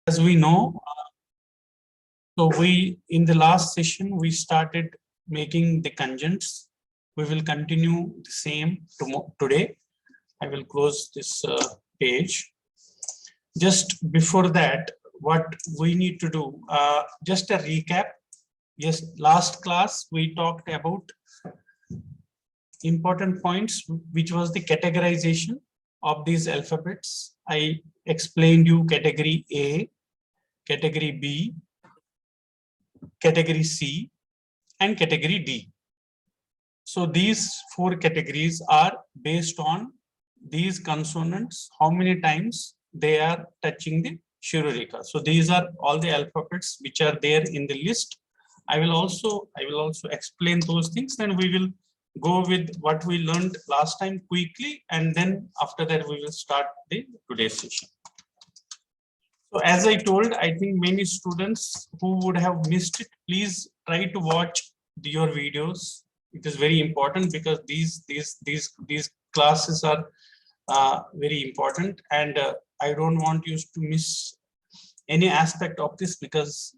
As we know, so we in the last session we started making the conjuncts. We will continue the same today. I will close this page. Just before that, what we need to do, just a recap. Yes, last class we talked about important points, which was the categorization of these alphabets. I explained you category A, category B, category C, and category D. So these four categories are based on these consonants, how many times they are touching the Shirorekha. So these are all the alphabets which are there in the list. I will also explain those things, and we will go with what we learned last time quickly, and then after that we will start the today's session. So as I told, I think many students who would have missed it, please try to watch your videos. It is very important because these classes are very important, and I don't want you to miss any aspect of this, because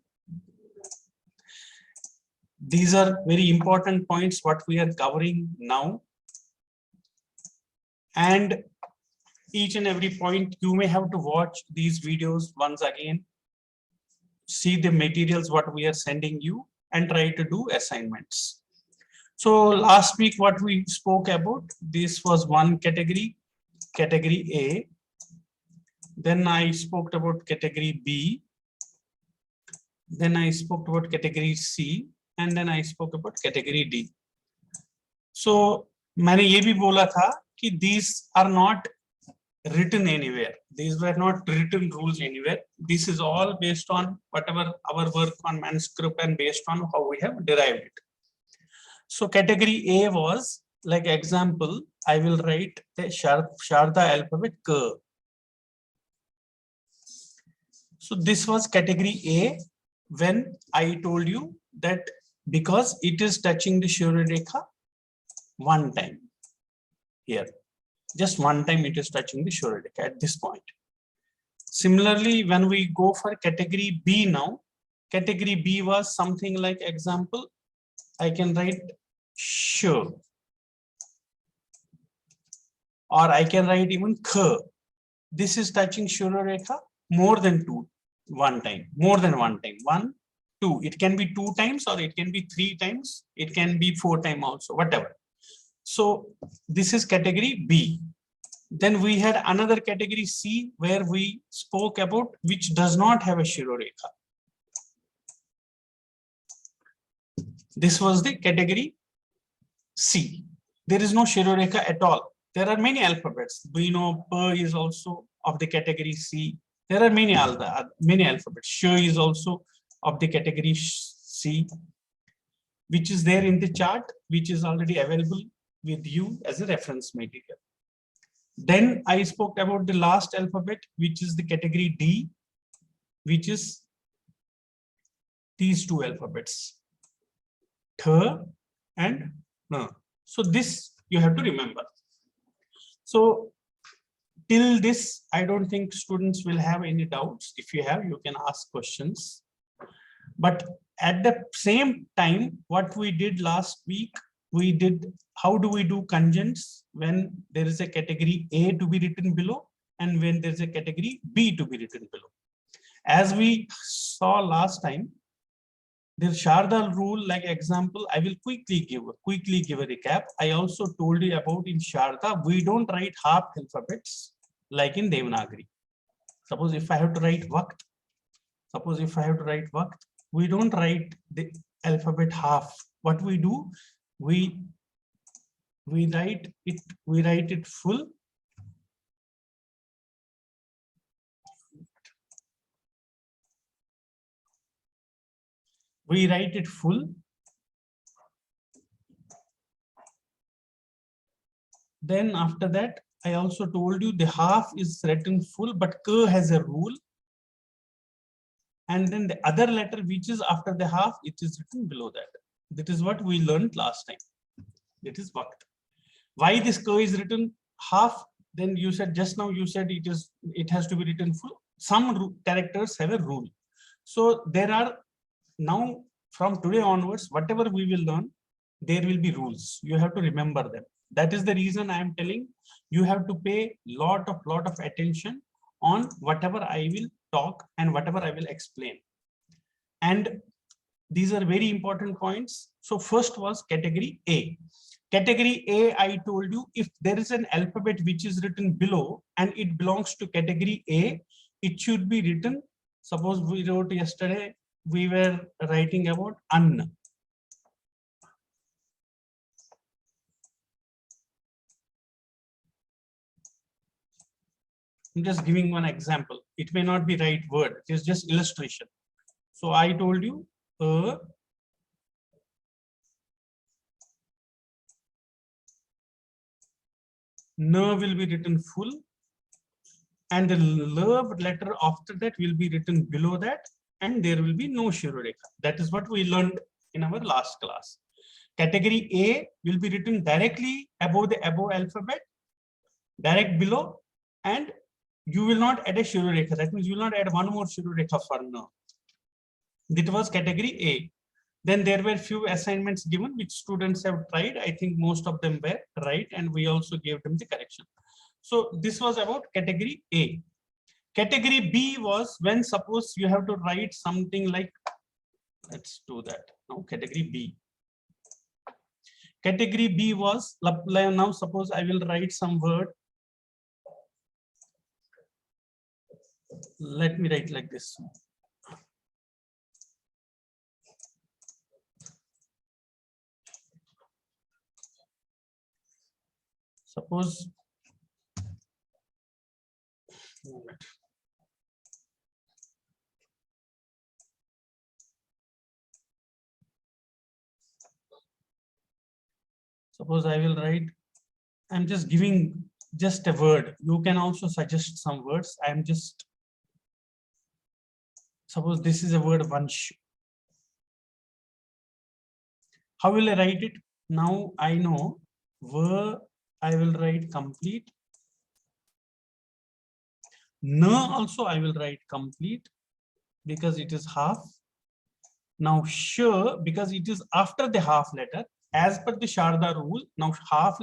these are very important points what we are covering now. And each and every point you may have to watch these videos once again, see the materials what we are sending you, and try to do assignments. So last week what we spoke about, this was one category, category A. Then I spoke about category B. Then I spoke about category C, and then I spoke about category D. So मैंने ये भी बोला था कि these are not written anywhere. These were not written rules anywhere. This is all based on whatever our work on manuscript and based on how we have derived it. So category A was, like example, I will write the Shaada alphabet K. So this was category A when I told you that because it is touching the Shirorekha one time here. Just one time it is touching the Shirorekha at this point. Similarly, when we go for category B now, category B was something like example, I can write sh, or I can write even k. This is touching Shirorekha more than one time, more than one time, 1, 2. It can be 2 times, or it can be 3 times. It can be 4 times also, whatever. So this is category B. Then we had another category C where we spoke about which does not have a Shirorekha. This was the category C. There is no Shirorekha at all. There are many alphabets. We know P is also of the category C. There are many alphabets. Sh is also of the category C, which is there in the chart, which is already available with you as a reference material. Then I spoke about the last alphabet, which is the category D, which is these two alphabets, Th and N. So this you have to remember. So till this, I don't think students will have any doubts. If you have, you can ask questions. But at the same time, what we did last week, we did, how do we do conjuncts when there is a category A to be written below and when there is a category B to be written below. As we saw last time, the Shaada rule, like example, I will quickly give a recap. I also told you about in Shaada, we don't write half alphabets like in Devanagari. Suppose if I have to write Vakt, we don't write the alphabet half. What we do, we write it full. We write it full. Then after that, I also told you the half is written full, but K has a rule. And then the other letter which is after the half, it is written below that. That is what we learned last time. That is Vakt. Why this K is written half? Then you said just now, you said it has to be written full. some characters have a rule. So there are now from today onwards, whatever we will learn, there will be rules. You have to remember them. That is the reason I am telling you have to pay lot of attention on whatever I will talk and whatever I will explain. And these are very important points. So first was category A. Category A, I told you, if there is an alphabet which is written below and it belongs to category A, it should be written. Suppose we wrote yesterday, we were writing about an. I'm just giving one example. It may not be right word. It is just illustration. So I told you, no will be written full, and the love letter after that will be written below that, and there will be no Shirorekha. That is what we learned in our last class. Category A will be written directly above the above alphabet, direct below, and you will not add a Shirorekha. That means you will not add one more Shirorekha for no. That was category A. Then there were few assignments given which students have tried. I think most of them were right, and we also gave them the correction. So this was about category A. Category B was when suppose you have to write something like, let's do that. Now category B. Category B was, now suppose I will write some word. Let me write like this. Suppose I will write, I'm just giving just a word. You can also suggest some words. I'm just, suppose this is a word vansh. How will I write it? Now I know where I will write complete. No, also I will write complete because it is half. Now sure, because it is after the half letter, as per the Sharda rule, now half,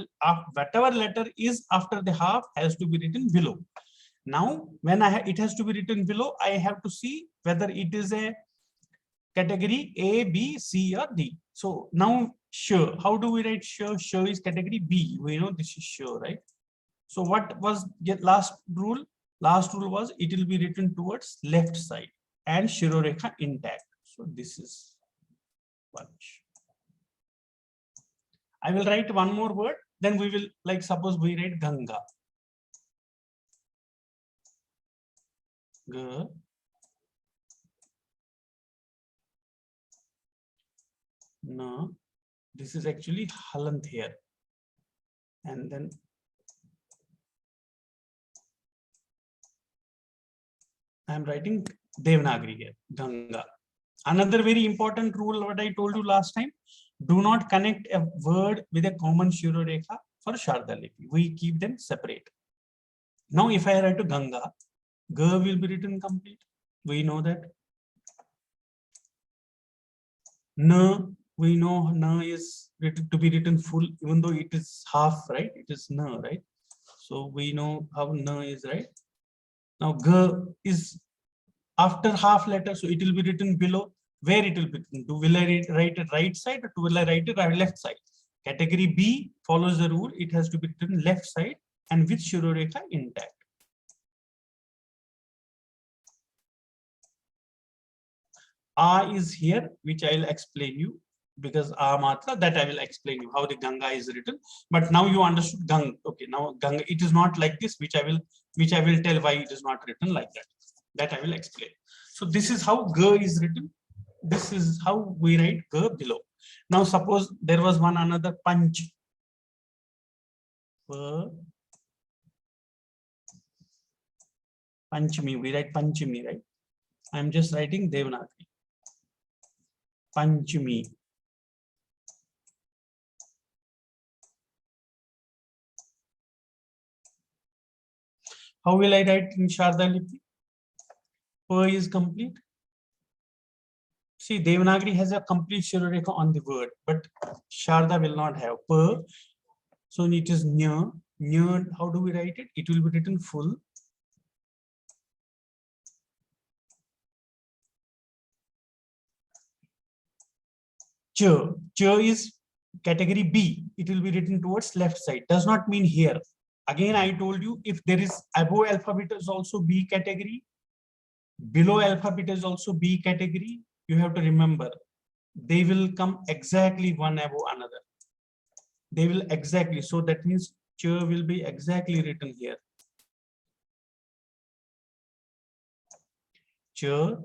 whatever letter is after the half has to be written below. Now when it has to be written below, I have to see whether it is a category A, B, C, or D. So now sure, how do we write sure? Sure is category B. We know this is sure, right? So what was the last rule? Last rule was it will be written towards left side and Shirorekha intact. So this is one. I will write one more word. Then we will, like suppose we write Ganga. G. No, this is actually Halant here. And then I am writing Devanagari here, Ganga. Another very important rule what I told you last time, do not connect a word with a common Shirorekha for Shaada Lipi. We keep them separate. Now if I write to Ganga, G will be written complete. We know that. Na, we know Na is written to be written full, even though it is half, right? It is Na, right? So we know how Na is, right? Now G is after half letter, so it will be written below. Where it will be written? Will I write it right side or will I write it left side? Category B follows the rule. It has to be written left side and with Shirorekha intact. A is here, which I will explain you, because A matra, that I will explain you how the Ganga is written. But now you understood Ganga. Okay, now Ganga, it is not like this, which I will tell why it is not written like that. That I will explain. So this is how G is written. This is how we write G below. Now suppose there was one another Panch. Panchami, we write Panchami, right? I am just writing Devanagari. Panchami. How will I write in Shaada Lipi? Per is complete. See, Devanagari has a complete Shirorekha on the word, but Sharda will not have per. So it is nya. Nya, how do we write it? It will be written full. Cha. Cha is category B. It will be written towards left side. Does not mean here. Again, I told you, if there is above alphabet is also B category, below alphabet is also B category, you have to remember, they will come exactly one above another. They will exactly, so that means cha will be exactly written here. Cha,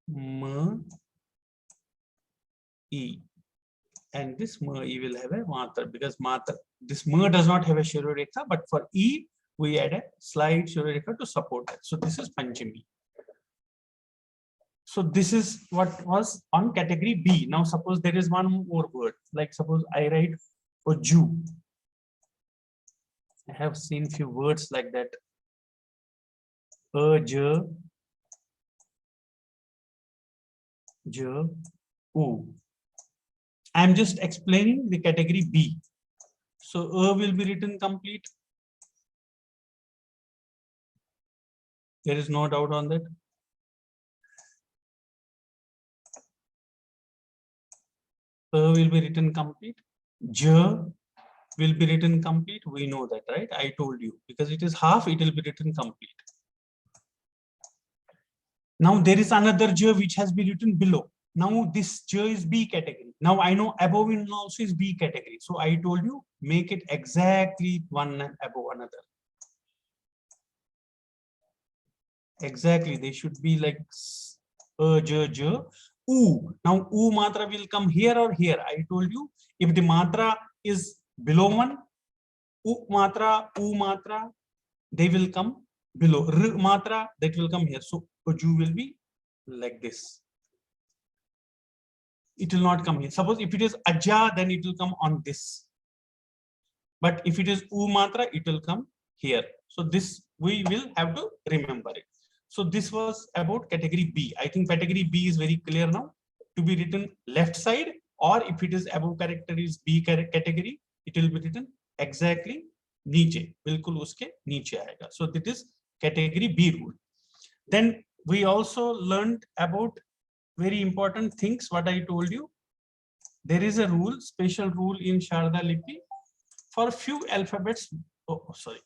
ma, e. And this ma e will have a matra, because matra, this ma does not have a shirorekha, but for e we add a slight shirorekha to support that. So this is Panchami. So this is what was on category B. Now suppose there is one more word, like suppose I write a Jew. I have seen few words like that. A, j, u. I am just explaining the category B. So a will be written complete. There is no doubt on that. A will be written complete. J will be written complete. We know that, right? I told you, because it is half, it will be written complete. Now there is another j which has been written below. Now this j is B category. Now I know above and also is B category. So I told you, make it exactly one above another. Exactly, they should be like j, j, u. Now u matra will come here or here. I told you, if the matra is below one, u matra, they will come below. R matra, that will come here. So ju will be like this. It will not come here. Suppose if it is aja, then it will come on this. But if it is u matra, it will come here. So this we will have to remember it. So this was about category B. I think category B is very clear now. To be written left side, or if it is above character is B category, it will be written exactly niche. Bilkul uske niche aayega. So that is category B rule. Then we also learned about very important things. What I told you, there is a rule, special rule in Shaada Lipi for few alphabets. Oh, sorry.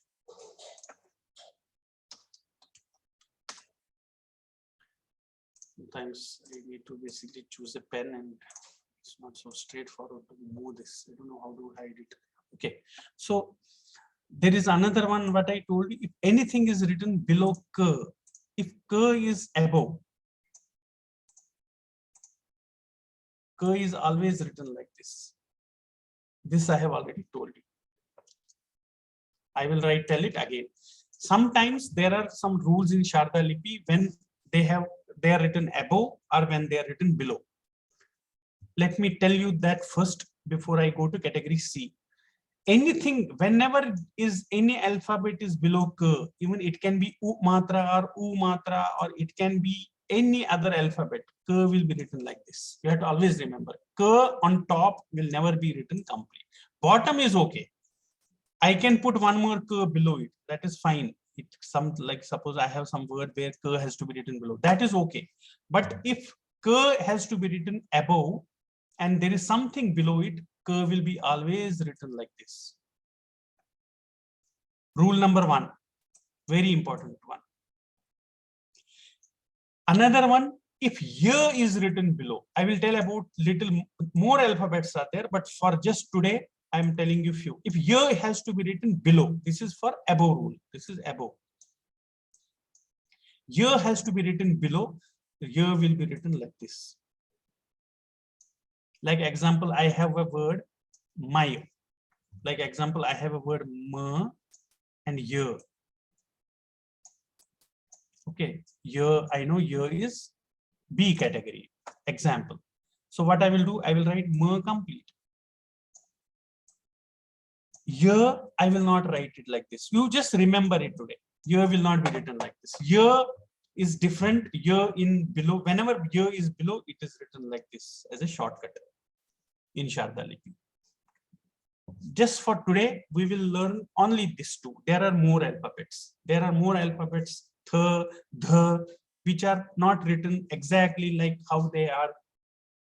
Sometimes I need to basically choose a pen, and it's not so straightforward to move this. I don't know how to hide it. Okay, so there is another one. What I told you, if anything is written below k, if k is above, k is always written like this. This I have already told you. I will tell it again. Sometimes there are some rules in Shaada Lipi when they are written above or when they are written below. Let me tell you that first before I go to category C. Anything, whenever is any alphabet is below k, even it can be u matra or u matra, or it can be any other alphabet, k will be written like this. You have to always remember, k on top will never be written complete. Bottom is okay. I can put one more k below it. That is fine. It some, like suppose I have some word where k has to be written below. That is okay. But if k has to be written above and there is something below it, k will be always written like this. Rule number 1, very important one. Another one, if y is written below, I will tell about little more alphabets are there, but for just today, I'm telling you few. If y has to be written below, this is for above rule. This is above. Y has to be written below. Y will be written like this. Like example, I have a word my. Like example, I have a word ma and y. Okay, y, I know y is B category. Example. So what I will do, I will write ma complete. Here I will not write it like this. You just remember it today. Year will not be written like this. Year is different. Year in below, whenever year is below, it is written like this as a shortcut in Shaada Lipi. Just for today, we will learn only these two. There are more alphabets. There are more alphabets, the, which are not written exactly like how they are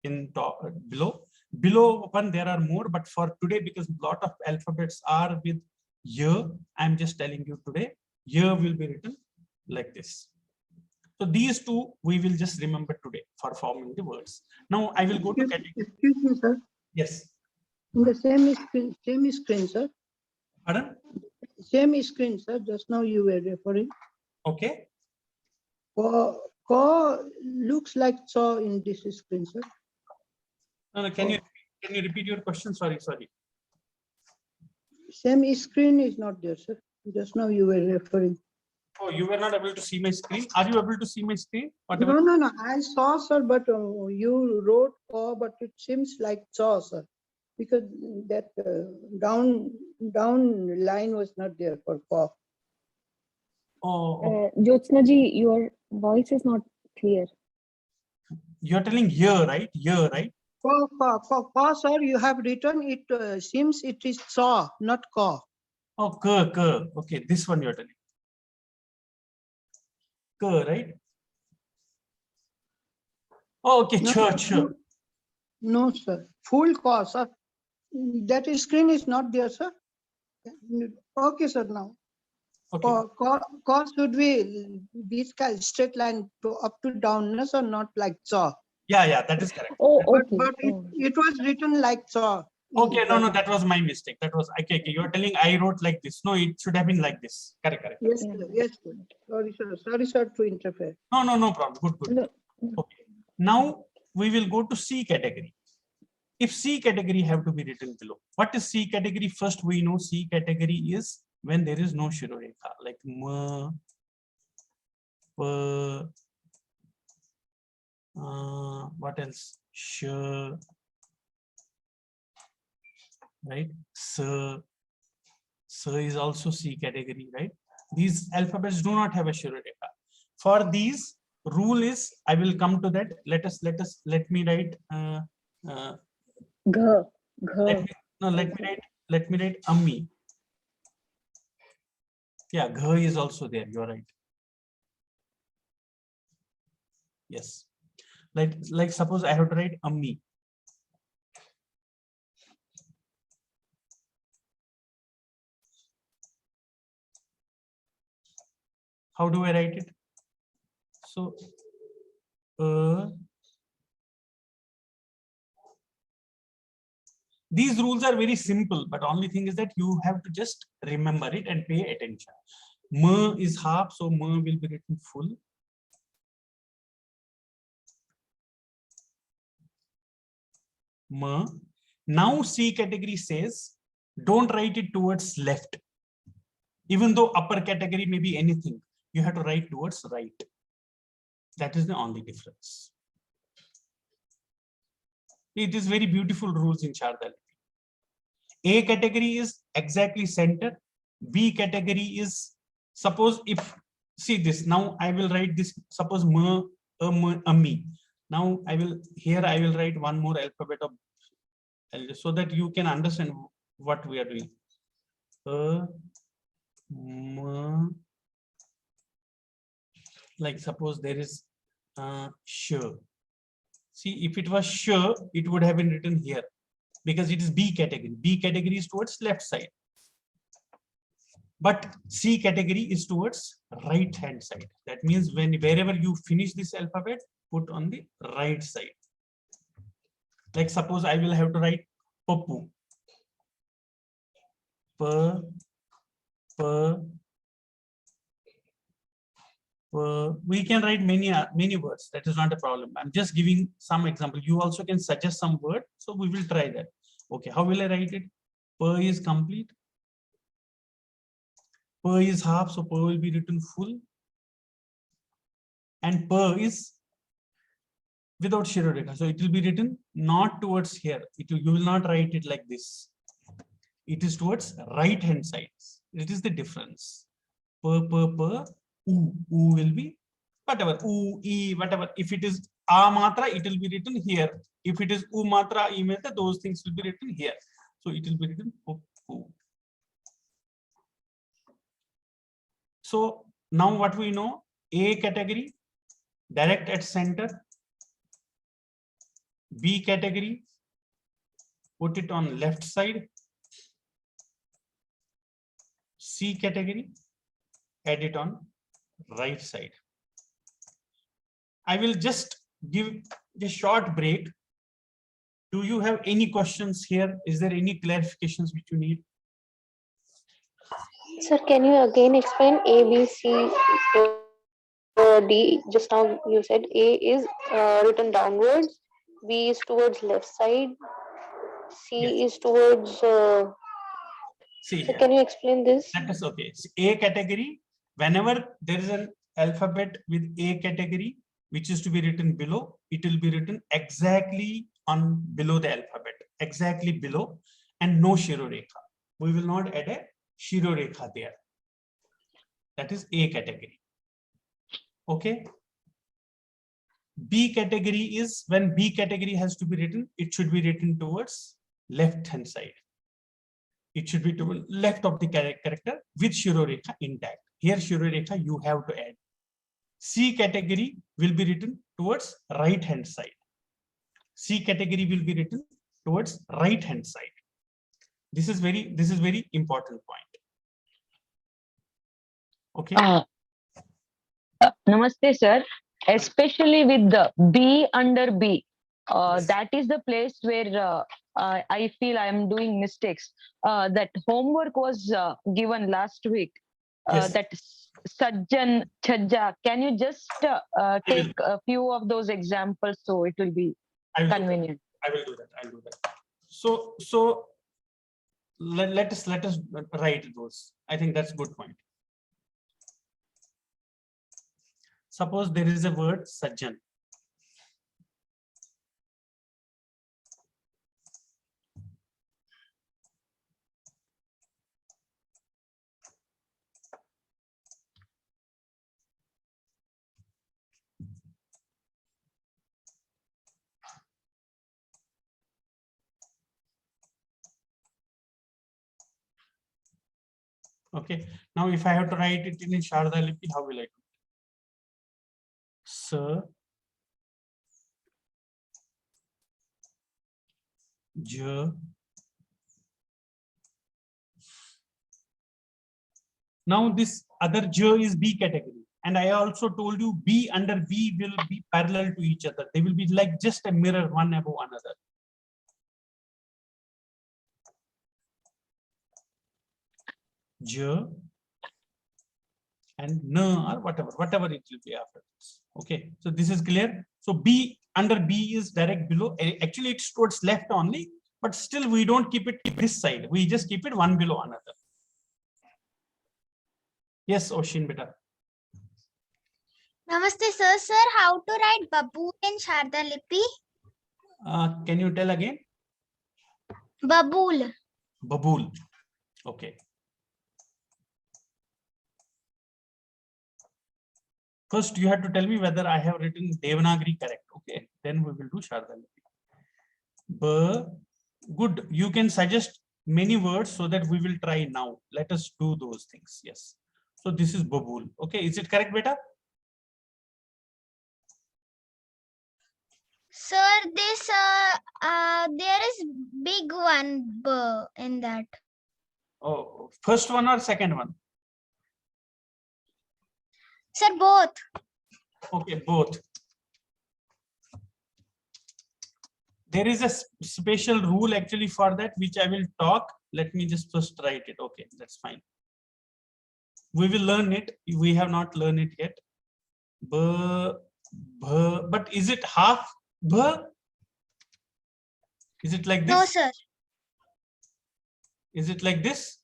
in top below. Below one, there are more, but for today, because a lot of alphabets are with year, I'm just telling you today, year will be written like this. So these two we will just remember today for forming the words. Now I will go to category. Excuse me, sir. Yes. In the same screen, sir. Pardon? Same screen, sir. Just now you were referring. Okay. Ko looks like saw in this screen, sir. No, can you repeat your question? Sorry. Same screen is not there, sir. Just now you were referring. Oh, you were not able to see my screen. Are you able to see my screen? Whatever. No. I saw, sir, but you wrote ko, but it seems like saw, sir, because that down line was not there for ko. Oh, Jyotsna ji, your voice is not clear. you're telling year, right? Year, right? Ko, sir, you have written it. Seems it is saw, not ko. Oh, k. Okay, this one you're telling. K, right? Oh, okay, No, no, sir. Full ko, sir. That screen is not there, sir. Okay, sir. Now. Okay. Ko should be this kind of straight line to up to downness or not like saw. Yeah, that is correct. Oh, But okay. it was written like saw. Okay, no, that was my mistake. That was okay. You're telling I wrote like this. No, it should have been like this. Correct. Yes, sir. Yes, sir. Sorry, sir, to interfere. No problem. Good. No. Okay. Now we will go to C category. If C category have to be written below, what is C category? First, we know C category is when there is no shirorekha, like ma, pa, what else? Sh, right? S is also C category, right? These alphabets do not have a shirorekha. For these, rule is, I will come to that. Let me write. Gh. Let me write Ammi. Yeah, Gh is also there. You're right. Yes. Like suppose I have to write Ammi. How do I write it? So these rules are very simple, but only thing is that you have to just remember it and pay attention. Ma is half, so ma will be written full. Ma. Now C category says, don't write it towards left. Even though upper category may be anything, you have to write towards right. That is the only difference. It is very beautiful rules in Shaada Lipi. A category is exactly center. B category is, suppose if, see this, now I will write this, suppose ma, mi. Now I will write one more alphabet of, so that you can understand what we are doing. Like suppose there is sh. See, if it was sh, it would have been written here because it is B category. B category is towards left side. But C category is towards right hand side. That means wherever you finish this alphabet, put on the right side. Like suppose I will have to write Papu. We can write many words. That is not a problem. I'm just giving some example. You also can suggest some word. So we will try that. Okay, how will I write it? Pa is complete. Pa is half, so pa will be written full. And pa is without shirorekha. So it will be written not towards here. You will not write it like this. It is towards right hand side. It is the difference. U will be whatever, U, E, whatever. If it is A matra, it will be written here. If it is U matra, E matra, those things will be written here. So it will be written U. So now what we know, A category, direct at center. B category, put it on left side. C category, add it on right side. I will just give a short break. Do you have any questions here? Is there any clarifications which you need? Sir, can you again explain A, B, C, D? Just now you said A is written downwards, B is towards left side, C Yes. is towards. See So here. can you explain this? That is okay. A category, whenever there is an alphabet with A category, which is to be written below, it will be written exactly on below the alphabet, exactly below, and no shirorekha. We will not add a shirorekha there. That is A category. Okay. B category is when B category has to be written, it should be written towards left hand side. It should be to left of the character with shirorekha intact. Here shirorekha you have to add. C category will be written towards right hand side. C category will be written towards right hand side. This is very important point. Okay. Namaste, sir. Especially with the B under B, Yes. that is the place where I feel I am doing mistakes. That homework was given last week. Yes. That Sajjan, Chajja. Can you just take will. a few of those examples so it will be I will convenient? I will do that. I will do that. So let us write those. I think that's a good point. Suppose there is a word Sajjan. Okay. Now, if I have to write it in Shaada Lipi, how will I do it? Sa, Ja. Now, this other Ja is B category. And I also told you B under B will be parallel to each other. They will be like just a mirror, one above another. Ja and Na or whatever it will be after this. Okay, so this is clear. So B under B is direct below. Actually, it's towards left only, but still we don't keep it this side. We just keep it one below another. Yes, Oshin beta. Namaste, sir. Sir, how to write Babu in Shaada Lipi? Can you tell again? Babul. Babul. Okay. First, you have to tell me whether I have written Devanagari correct. Okay, then we will do Shaada Lipi. Good. You can suggest many words so that we will try now. Let us do those things. Yes. So this is Babul. Okay, is it correct, beta? Sir, this there is big one B in that. Oh, first one or second one? Sir, both. Okay, both. There is a special rule actually for that, which I will talk. Let me just first write it. Okay, that's fine. We will learn it. We have not learned it yet. But is it half B? Is it like this? No, sir. Is it like this?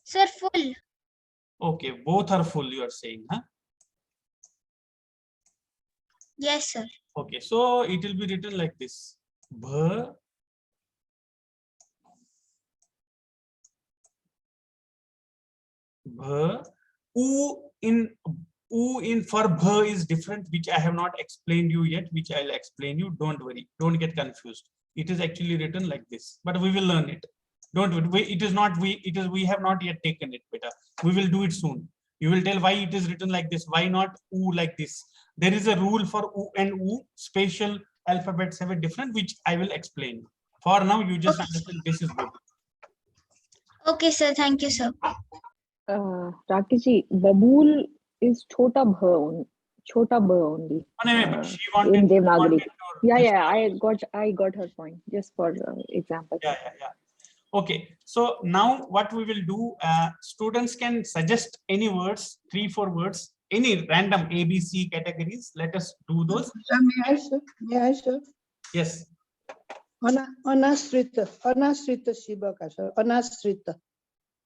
Sir, full. Okay, both are full, you are saying, huh? Yes, sir. Okay, so it will be written like this. Bha, bha. U in for bha is different, which I have not explained you yet, which I'll explain you. Don't worry, don't get confused. It is actually written like this, but we will learn it. Don't worry. It is not we. It is we have not yet taken it, beta. We will do it soon. You will tell why it is written like this. Why not U like this? There is a rule for U and U. Spatial alphabets have a different, which I will explain. For now, you just understand this is good. Okay, sir. Thank you, sir. Rakiji, Babool is chota bha, chota bha only. Oh, no, but she wanted, In Devanagari. wanted to Yeah, just- yeah, I got her point. Just for example. Yeah. Okay, so now what we will do, students can suggest any words, 3-4 words, any random ABC categories. Let us do those. Sir, may I, sir? May I, sir? Yes, Anashrita. Anashrita Shiva ka, sir. Anashrita.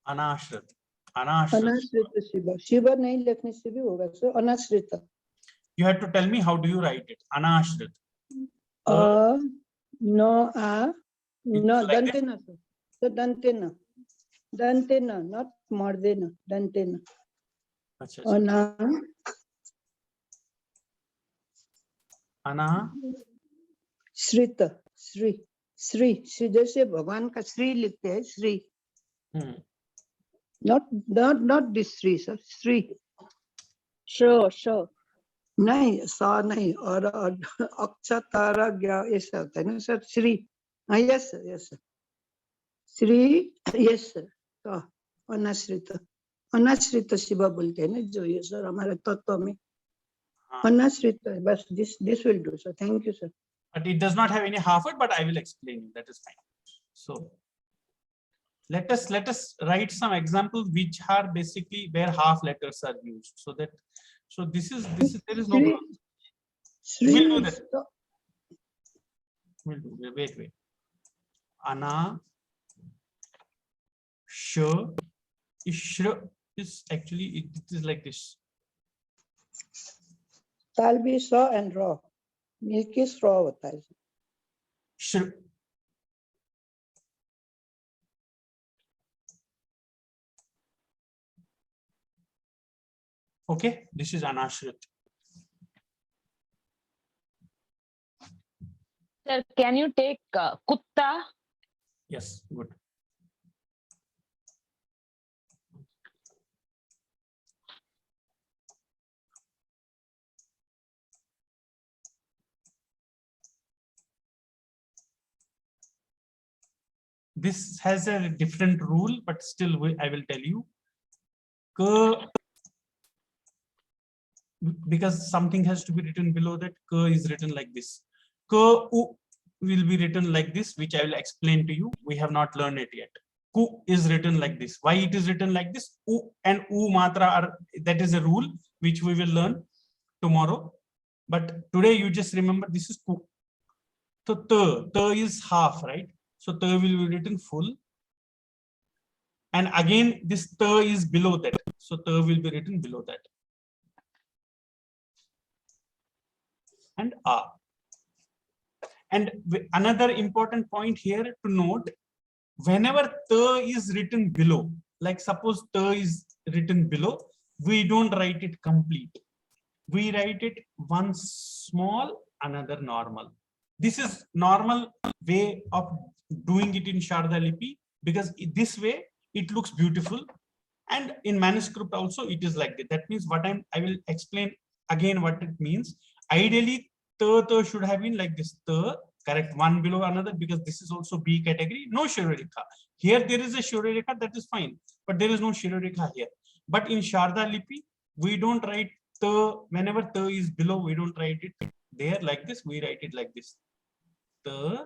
Anashrit. Anashrita Shiva. Shiva nahi likhne se bhi hoga, sir. Anashrita. You have to tell me how do you write it. Anashrit. No, no, like dantena, sir. So dantena. Dantena, not mardena. Dantena. Achha, Ana, Ana. Shrita. Sri. Sri. Sri जैसे भगवान का श्री लिखते हैं Shri. Not this Sri, sir. Sri. Sure. नहीं सा नहीं और अक्षा तारा ज्ञा ऐसा होता है ना सर. श्री. हाँ, yes sir. Shri, yes sir. तो अनाश्रित शिवा बोलते हैं ना जो ये सर हमारे तत्व में अनाश्रित है. बस this will do, sir. Thank you, sir. But it does not have any half word, but I will explain you. That is fine. So let us write some examples which are basically where half letters are used. So this is there is no Sri. problem. Sri. We'll do that. We'll do. Wait. Ana. Sh. Ishra is actually it is like this. ताल भी सा and raw. मिलके straw होता है. Shri. Okay, this is Anashrit. Sir, can you take kutta? Yes, good. This has a different rule, but still I will tell you. Ka, because something has to be written below that, ka is written like this. Ka u will be written like this, which I will explain to you. We have not learned it yet. Ku is written like this. Why it is written like this? U and u matra are, that is a rule which we will learn tomorrow. But today you just remember this is ku. So ta is half, right? So ta will be written full. And again, this ta is below that. So ta will be written below that. And a. And another important point here to note, whenever ta is written below, like suppose ta is written below, we don't write it complete. We write it one small, another normal. This is normal way of doing it in Shaada Lipi, because this way it looks beautiful. And in manuscript also it is like that. That means what I will explain again what it means. Ideally, ta should have been like this. Ta, correct, one below another, because this is also B category. No Shirorekha. Here there is a Shirorekha, that is fine. But there is no Shirorekha here. But in Shaada Lipi, we don't write ta. Whenever ta is below, we don't write it there like this. We write it like this. Ta.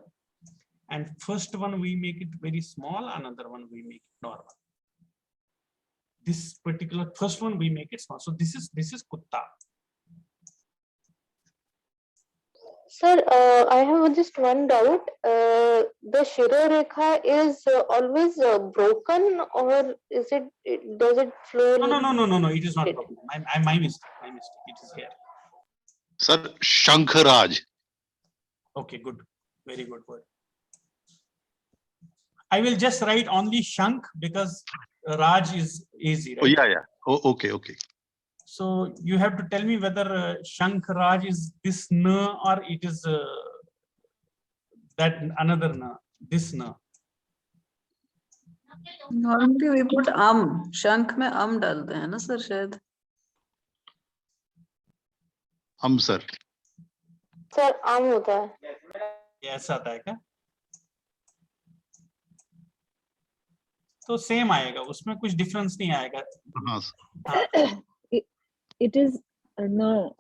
And first one we make it very small, another one we make it normal. This particular first one we make it small. So this is kutta. Sir, I have just one doubt. The Shirorekha is always broken, or is does it flow? No. It is not broken. My mistake. It is here. Sir, Shankharaj. Okay, good. Very good word. I will just write only Shank, because Raj is easy, Oh, right? yeah. Oh, okay. So you have to tell me whether Shank Raj is this na or it is that another na, this na. Normally we put शंख में डालते हैं ना sir शायद. Sir. Sir आम होता है. ये ऐसा आता है क्या? तो सेम आएगा, उसमें कुछ डिफरेंस नहीं आएगा. हाँ. It is no,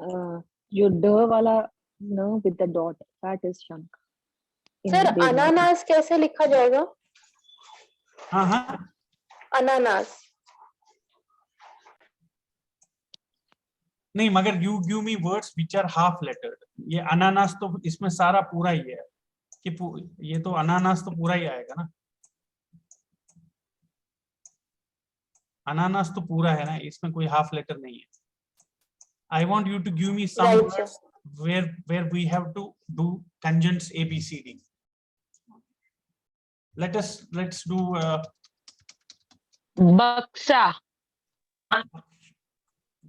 your d wala no with the dot, that is shank. In sir Devanagari. अनानास कैसे लिखा जाएगा? हाँ हाँ, अनानास. नहीं मगर you give me words which are half lettered. ये अनानास तो इसमें सारा पूरा ही है कि ये तो अनानास तो पूरा ही आएगा ना. अनानास तो पूरा है ना, इसमें कोई हाफ लेटर नहीं है. I want you to give me some Right, words where we have to do conjuncts A, B, C, D. Let's do Baksa.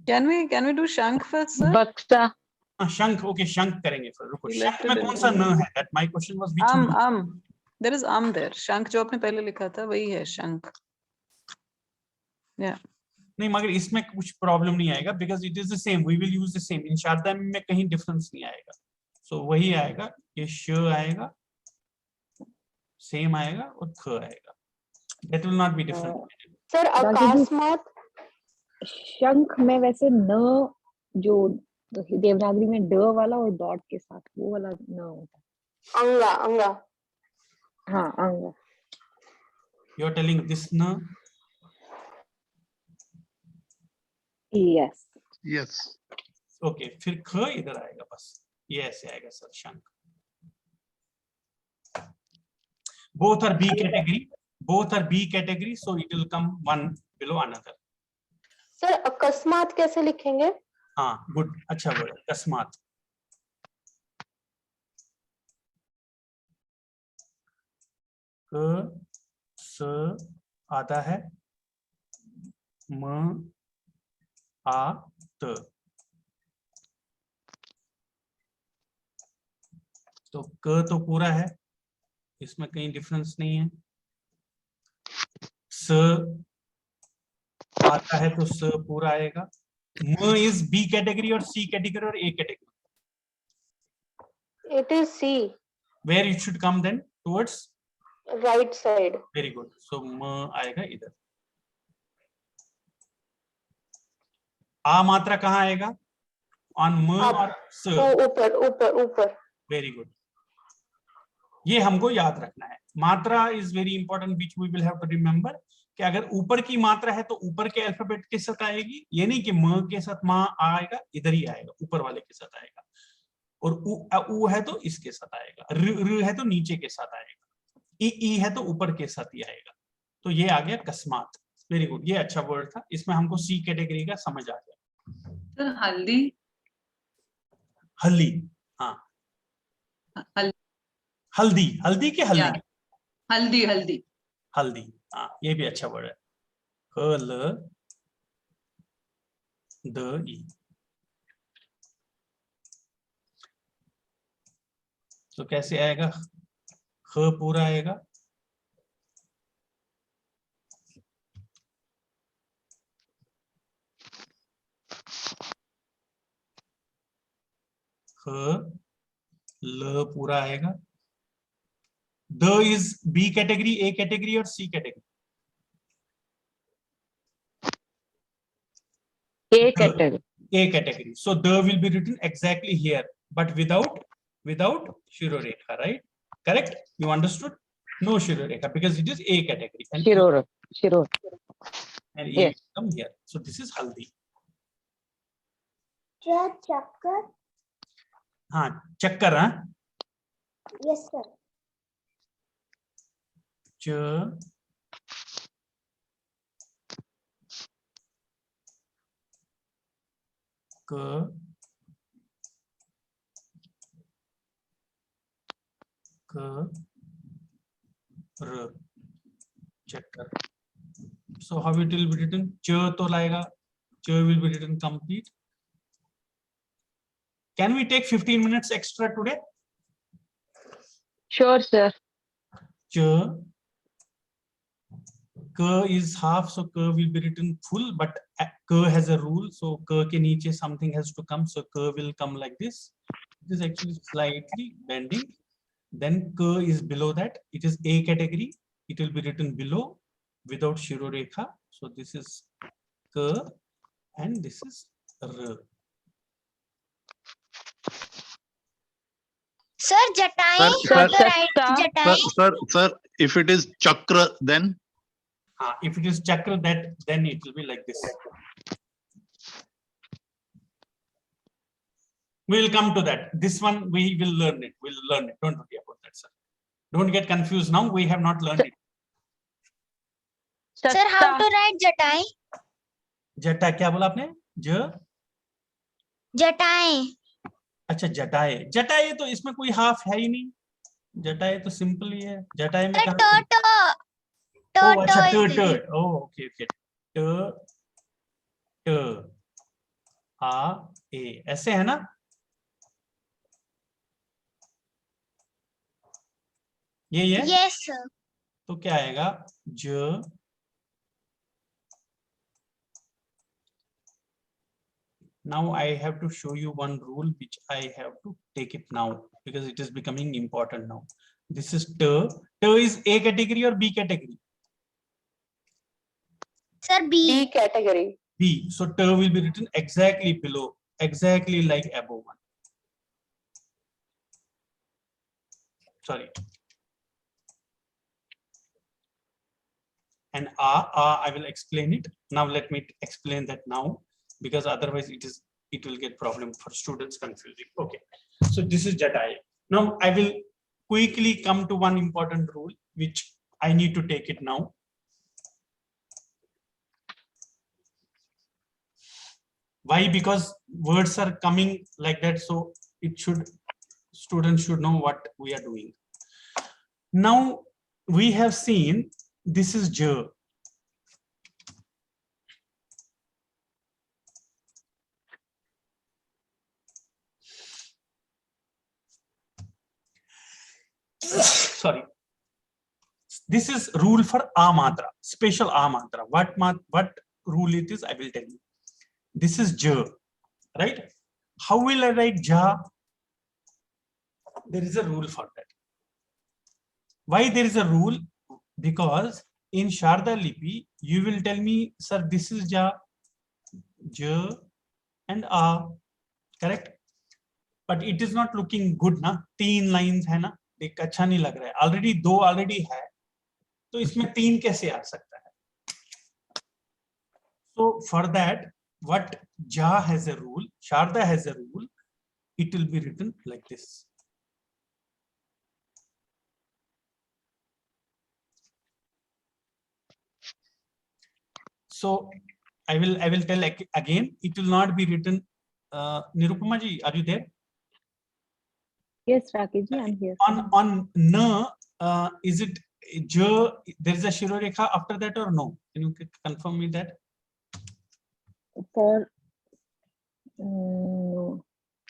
Can we do शंख first sir? Baksa. शंख. ओके शंख करेंगे फिर. रुको, We शंख left it में in कौन सा the- न है? That my question was which न? There is there. शंख जो आपने पहले लिखा था वही है शंख. Yeah. नहीं मगर इसमें कुछ प्रॉब्लम नहीं आएगा because it is the same. We will use the same. इन शारदा में कहीं डिफरेंस नहीं आएगा. So वही आएगा, ये श आएगा, सेम आएगा और ख आएगा. That will not be different. Sir अकस्मात. शंख में वैसे न जो देवनागरी में ड वाला और डॉट के साथ वो वाला न होता है. अंगा अंगा. हाँ अंगा. You are telling this न. Yes. Yes. ओके फिर ख इधर आएगा बस. ये ऐसे आएगा सर शंख. Both are B category. Both are B category, so it will come one below another. Sir अकस्मात कैसे लिखेंगे? हाँ गुड, अच्छा वर्ड अकस्मात. क स आता है, म आ त. तो क तो पूरा है, इसमें कहीं डिफरेंस नहीं है. स आता है तो स पूरा आएगा. म इज बी कैटेगरी और सी कैटेगरी और A category. It is C. Where it should come then? Towards Right side. very good. So म आएगा इधर. आ मात्रा कहाँ आएगा? On म Up. और स. ऊपर ऊपर ऊपर. Very good. ये हमको याद रखना है. मात्रा is very important which we will have to remember कि अगर ऊपर की मात्रा है तो ऊपर के अल्फाबेट के साथ आएगी. ये नहीं कि म के साथ मा आएगा, इधर ही आएगा, ऊपर वाले के साथ आएगा. और उ है तो इसके साथ आएगा. र है तो नीचे के साथ आएगा. ई है तो ऊपर के साथ ही आएगा. तो ये आ गया कस्मात. Very good. ये अच्छा वर्ड था, इसमें हमको सी कैटेगरी का समझ आ गया. सर हल्दी. हल्दी. हाँ हल्दी. हल्दी के हल्दी. हल्दी हल्दी. हल्दी. हाँ ये भी अच्छा वर्ड है. हल द ई. तो कैसे आएगा? ख पूरा आएगा, ख ल पूरा आएगा. द is B category, A category और C category. A category. A category. So the will be written exactly here, but without Shirorekha, right? Correct? You understood? No Shirorekha because it is A category. And Shiror. and Yes. A come here. So this is haldi. Chakkar. हाँ चक्कर. हाँ Yes, sir. च क क र. चक्कर. So how it will be written? Ch to laega. Ch will be written complete. Can we take 15 minutes extra today? Sure, sir. Ch. K is half, so K will be written full, but K has a rule, so K ke niche something has to come, so K will come like this. It is actually slightly bending. Then K is below that. It is A category. It will be written below without Shirorekha. So this is K and this is R. Sir, Jatai, Sir, how sir, to write Shasta. Jatai? sir, if it is Chakra, then If it is Chakra, then it will be like this. We will come to that. This one we will learn it. We'll learn it. Don't worry about that, sir. Don't get confused now. We have not learned it. Sir, how to Shasta. write Jatai? जटा क्या बोला आपने? ज Jatai. अच्छा जटाए. जटाए तो इसमें कोई half है ही नहीं. जटाए तो सिंपल ही है. जटाए में Sir, कहाँ? to. Oh, अच्छा To ट is ट. there. Oh, okay, okay. ट ट आ ए ऐसे है ना? ये Yes, sir. तो क्या आएगा? ज Now I have to show you one rule which I have to take it now because it is becoming important now. This is T. T is A category or B category? Sir, B B. category. B. So T will be written exactly below, exactly like above one. Sorry. And I will explain it. Now let me explain that now because otherwise it will get problem for students confusing. Okay. So this is Jatai. Now I will quickly come to one important rule which I need to take it now. Why? Because words are coming like that, so students should know what we are doing. Now we have seen this is J. Sorry. This is rule for A matra, special A matra. What rule it is, I will tell you. This is J, right? How will I write Ja? There is a rule for that. Why there is a rule? Because in Shaada Lipi, you will tell me, sir, this is Ja, J and A, correct? But it is not looking good, na? 3 lines है ना? देख अच्छा नहीं लग रहा है. Already 2 already है. तो इसमें 3 कैसे आ सकता है? So for that, what Ja has a rule, Sharda has a rule, it will be written like this. So I will tell again, it will not be written. Nirupama ji, are you there? Yes, Rakesh ji, I'm here. On na, is it Ja? There is a Shirorekha after that or no? Can you confirm me that? For no.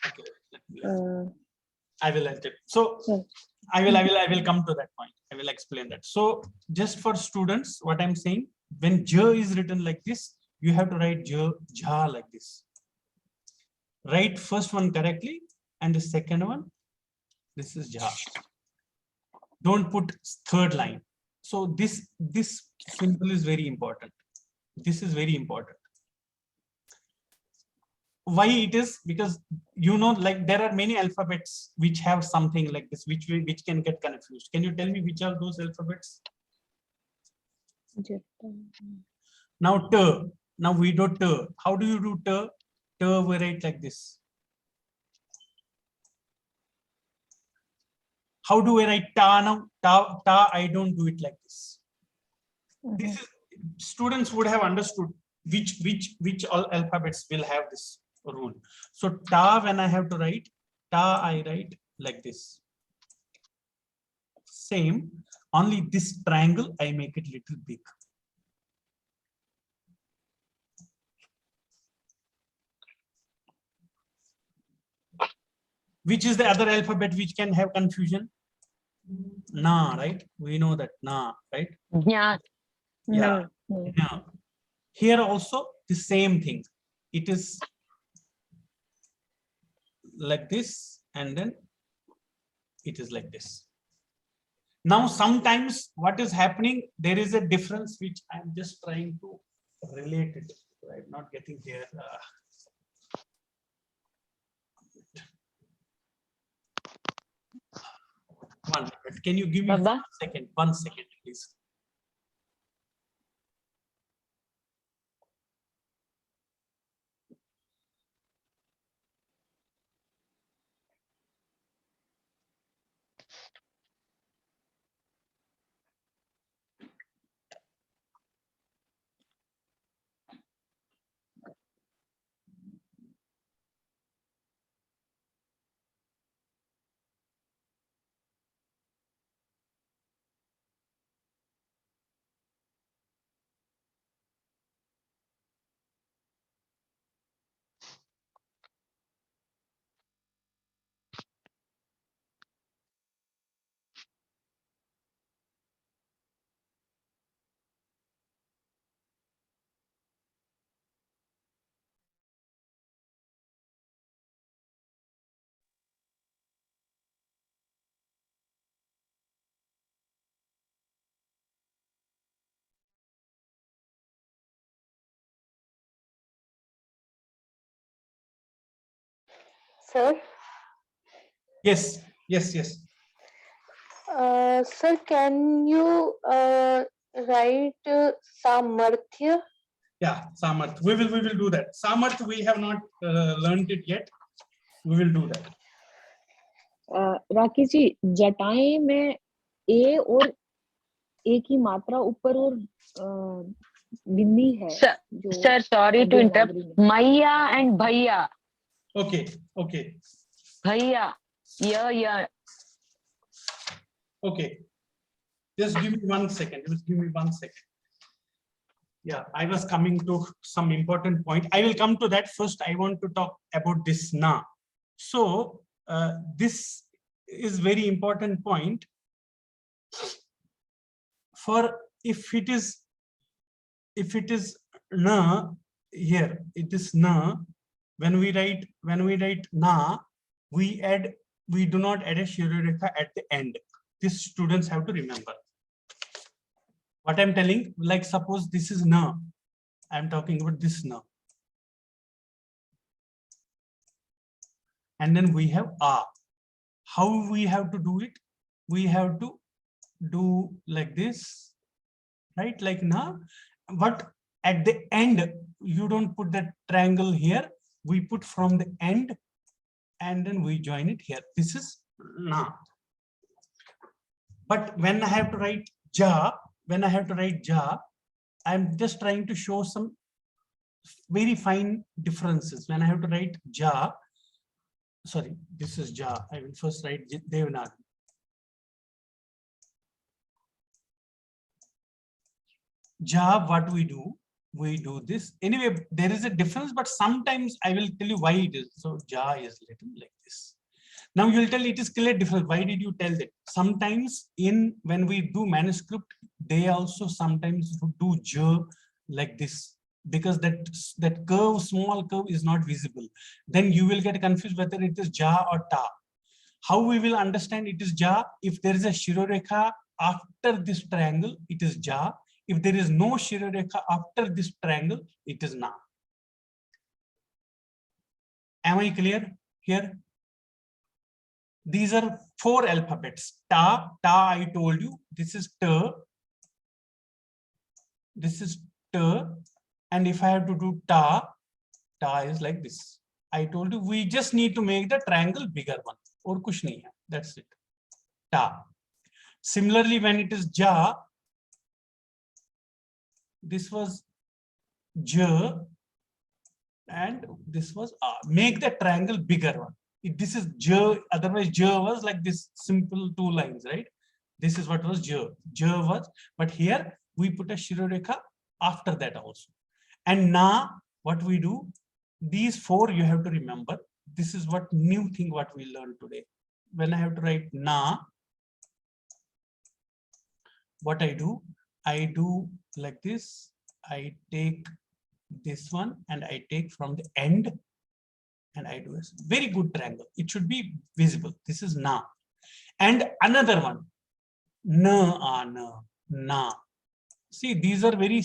Okay. I will enter. So Yes. I will come to that point. I will explain that. So just for students, what I'm saying, when J is written like this, you have to write Ja like this. Write first one correctly and the second one, this is Ja. Don't put third line. So this symbol is very important. This is very important. Why it is? Because you know, like there are many alphabets which have something like this, which can get confused. Can you tell me which are those alphabets? Now T. Now we do T. How do you do T? T we write like this. How do I write Ta now? Ta, I don't do it like this. This is, students would have understood which all alphabets will have this rule. So Ta, when I have to write, Ta I write like this. Same, only this triangle I make it little big. Which is the other alphabet which can have confusion? Na, right? We know that na, right? Yeah. Yeah. No. Now, here also the same thing. It is like this, and then it is like this. Now, sometimes what is happening, there is a difference which I'm just trying to relate it. I'm not getting here. One minute. Can you give me Baba? 1 second? 1 second, please. Sir, Yes, yes, yes. sir, can you write Samarthya? Yeah, Samarth. We will do that. Samarth, we have not learned it yet. We will do that. Rakesh ji, जटाएं में ए और ए की मात्रा ऊपर और बिंदी है जो Sir, sorry to interrupt. Devanagari में। Maya and Bhaiya. Okay, okay, Bhaiya. Yeah. okay. Just give me 1 second. Just give me 1 second. Yeah, I was coming to some important point. I will come to that. First, I want to talk about this na. So this is very important point. For if it is na here, it is na. When we write na, we do not add a shirorekha at the end. This students have to remember. What I'm telling, like suppose this is na, I'm talking about this na. And then we have a. How we have to do it? We have to do like this, right? Like na. But at the end, you don't put that triangle here. We put from the end, and then we join it here. This is na. But when I have to write ja, I'm just trying to show some very fine differences. When I have to write ja, sorry, this is ja. I will first write Devanagari. Ja, what we do this. Anyway, there is a difference, but sometimes I will tell you why it is. So ja is written like this. Now you will tell it is clear difference. Why did you tell that? Sometimes when we do manuscript, they also sometimes do ja like this, because that curve, small curve is not visible. Then you will get confused whether it is ja or ta. How we will understand it is ja? If there is a shirorekha after this triangle, it is ja. If there is no shirorekha after this triangle, it is na. Am I clear here? These are 4 alphabets. Ta, I told you, this is ta, this is ta, and if I have to do ta is like this. I told you we just need to make the triangle bigger one, or kuch nahi hai. That's it. Ta. Similarly, when it is ja, this was ja, and this was a. Make the triangle bigger one. This is ja, otherwise ja was like this simple 2 lines, right? This is what was ja. Ja was, but here we put a shirorekha after that also. And na, what we do, these 4 you have to remember. this is what new thing what we learned today. When I have to write na, what I do like this. I take this one and I take from the end and I do a very good triangle. It should be visible. This is na. And another one, na, na. See, these are very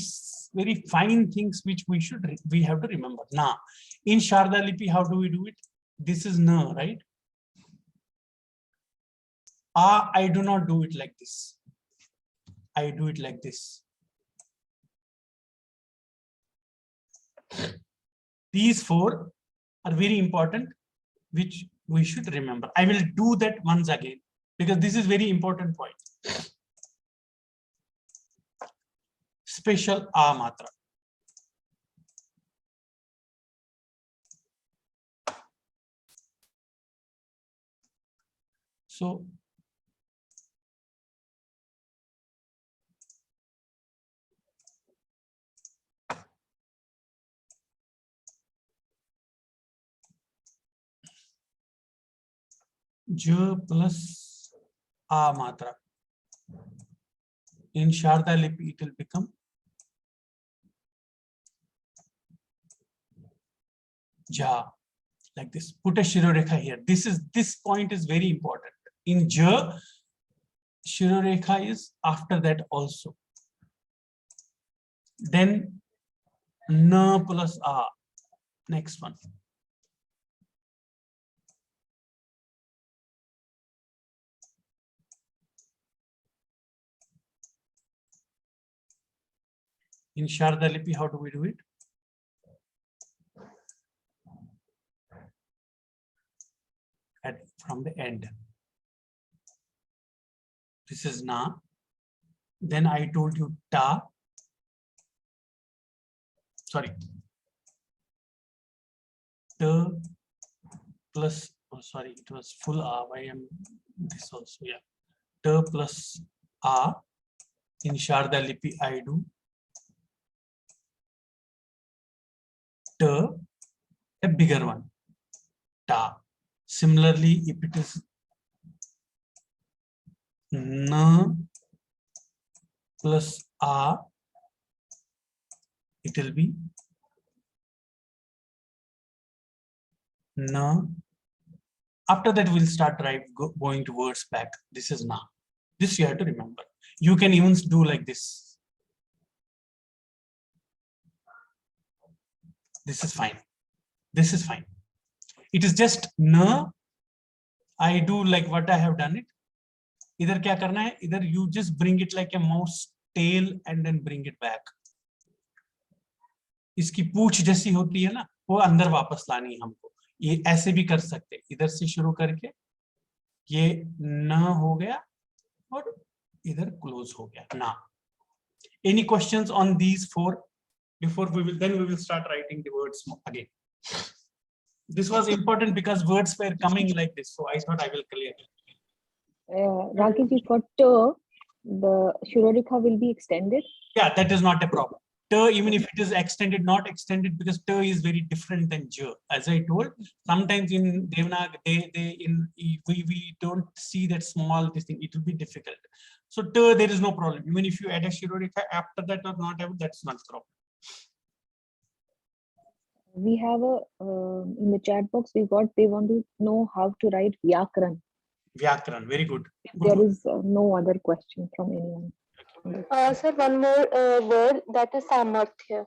fine things which we have to remember. Na. In Shaada Lipi, how do we do it? This is na, right? I do not do it like this. I do it like this. These four are very important, which we should remember. I will do that once again because this is very important point. Special a matra. So J plus a matra. In Shaada Lipi, it will become ja, like this. Put a Shirorekha here. This point is very important. In Ja, Shirorekha is after that also. Then Na plus A. Next one. In Shaada Lipi, how do we do it? From the end. This is na. Then I told you ta. Sorry. Ta plus, oh sorry, it was full a. I am this also, yeah. Ta plus a. In Shaada Lipi, I do ta, a bigger one, ta. Similarly, if it is na plus a, it will be na. After that, we'll start going towards back. This is na. This you have to remember. You can even do like this. This is fine. This is fine. It is just na. I do like what I have done it. Either kya karna hai? Either you just bring it like a mouse tail and then bring it back. इसकी पूंछ जैसी होती है ना, वो अंदर वापस लानी है हमको. ये ऐसे भी कर सकते हैं. इधर से शुरू करके ये न हो गया और इधर क्लोज हो गया ना. Any questions on these four? Before we will start writing the words again. This was important because words were coming like this, so I thought I will clear it. Rakesh, for T, the Shirorekha will be extended. Yeah, that is not a problem. T, even if it is extended, not extended because T is very different than J. As I told, sometimes in Devanagari, we don't see that small this thing. It will be difficult. So T, there is no problem. Even if you add a Shirorekha after that or not, that's not a problem. We have in the chat box, they want to know how to write Vyakran. Vyakran, very good. There is no other question from anyone. Sir, one more word, that is samarthya.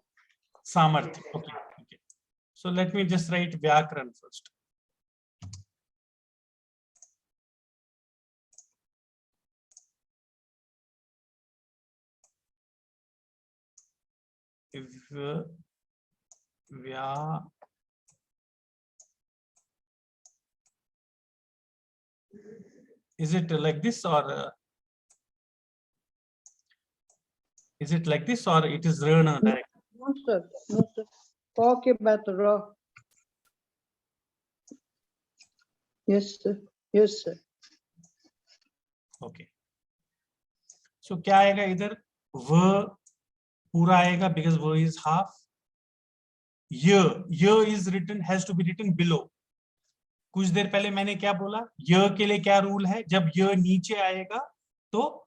Samarthya. Okay. So let me just write Vyakran first. Is it like this or is it like this or it is Rana direct? No, sir. No, sir. Talk about raw. Yes, sir. Yes, sir. Okay. So क्या आएगा इधर? व पूरा आएगा because v is half. Ye is written, has to be written below. कुछ देर पहले मैंने क्या बोला, य के लिए क्या रूल है, जब य नीचे आएगा तो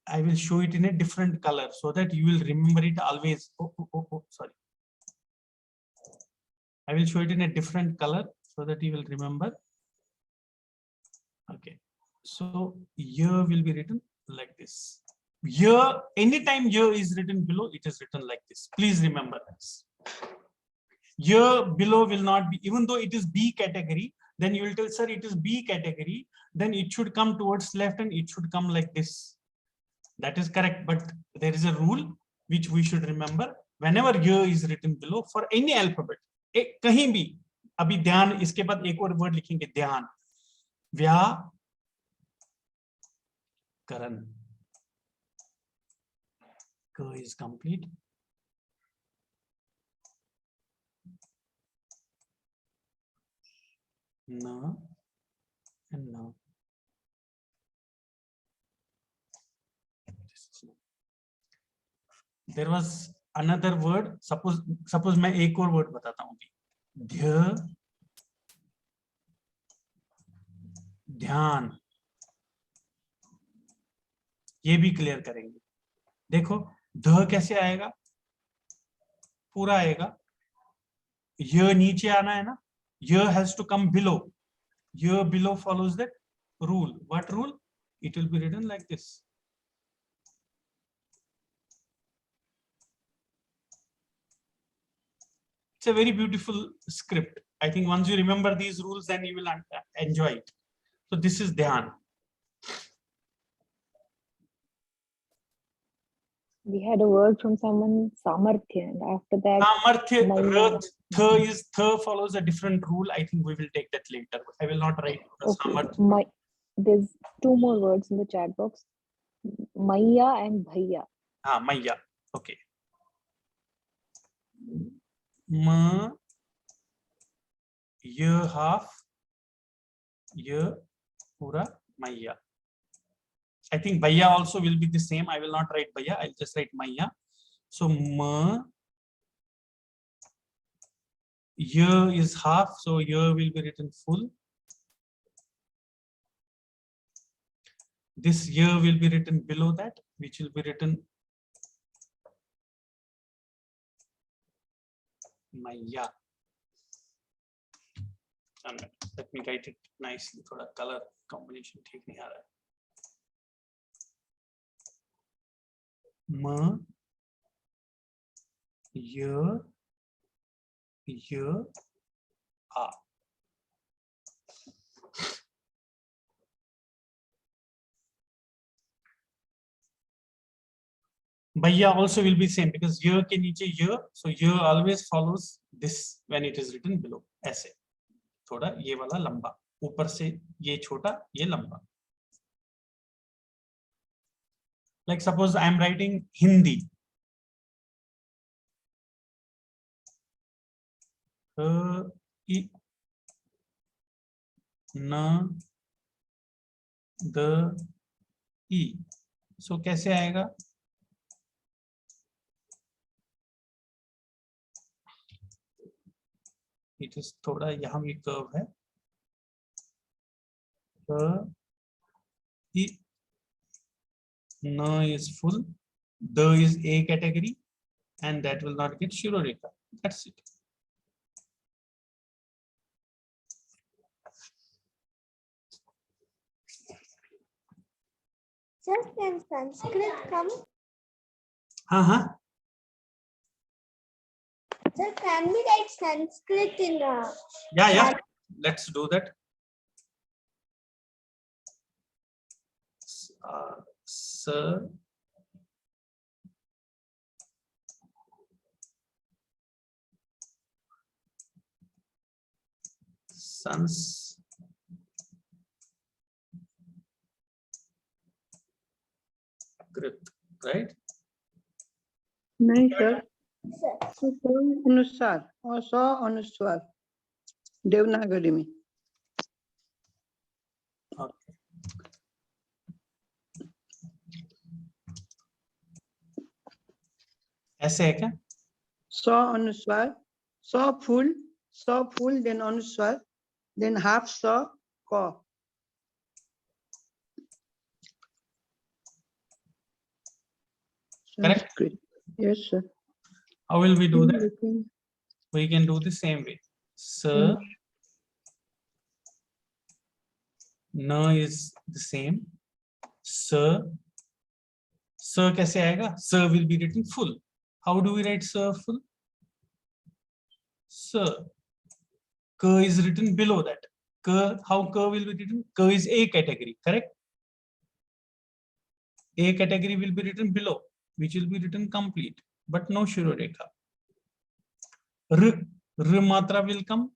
I will show it in a different color so that you will remember it always. Oh, sorry. I will show it in a different color so that you will remember. Okay. So year will be written like this. Year, anytime year is written below, it is written like this. Please remember this. Year below will not be, even though it is B category, then you will tell, sir, it is B category, then it should come towards left and it should come like this. That is correct, but there is a rule which we should remember. Whenever year is written below for any alphabet, कहीं भी, अभी ध्यान, इसके बाद एक और word लिखेंगे, ध्यान, व्याकरण, क is complete. न and न. There was another word. Suppose मैं एक और वर्ड बताता हूँ, ध्यान, ये भी क्लियर करेंगे. देखो ध कैसे आएगा, पूरा आएगा, य नीचे आना है ना, य has to come below, य below follows that rule. What rule? It will be written like this. It's a very beautiful script. I think once you remember these rules, then you will enjoy it. So this is dhyan. We had a word from someone, samarthya, and after that, Samarthya, Maya. tha follows a different rule. I think we will take that later. I will not write the Okay, samarthya. there's two more words in the chat box, Maya and Bhaiya. Maya. Okay. Ma, ya half, ya pura, Maya. I think Bhaiya also will be the same. I will not write Bhaiya. I'll just write Maya. So ma, ya is half. So ya will be written full. This year will be written below that, which will be written Maya. Let me write it nicely. थोड़ा color combination ठीक नहीं आ रहा है. Ma, ya, a. Bhaiya also will be same because year के नीचे year, so year always follows this when it is written below. ऐसे थोड़ा ये वाला लंबा, ऊपर से ये छोटा, ये लंबा. Like suppose I am writing Hindi. I, na, the, I. So कैसे आएगा? It is थोड़ा यहाँ भी curve है. I, na is full, the is A category, and that will not get Shiroreka. That's it. Sir, can Sanskrit come? Sir, can we write Sanskrit in the Yeah. Let's do that. Sir. Sanskrit, right? नहीं sir, sir? अनुसार और सौ अनुस्वार देवनागरी में. Okay. ऐसे है क्या? सौ अनुस्वार, सौ फूल देन अनुस्वार then half saw, ko. Correct. Sanskrit. Yes, sir. How will we do that? Looking- We can do the same way. Sa, na is the same. Sa कैसे आएगा? Sa will be written full. How do we write sa full? Sa. Ka is written below that. Ka, how ka will be written? Ka is A category, correct? A category will be written below, which will be written complete, but no Shirorekha. R matra will come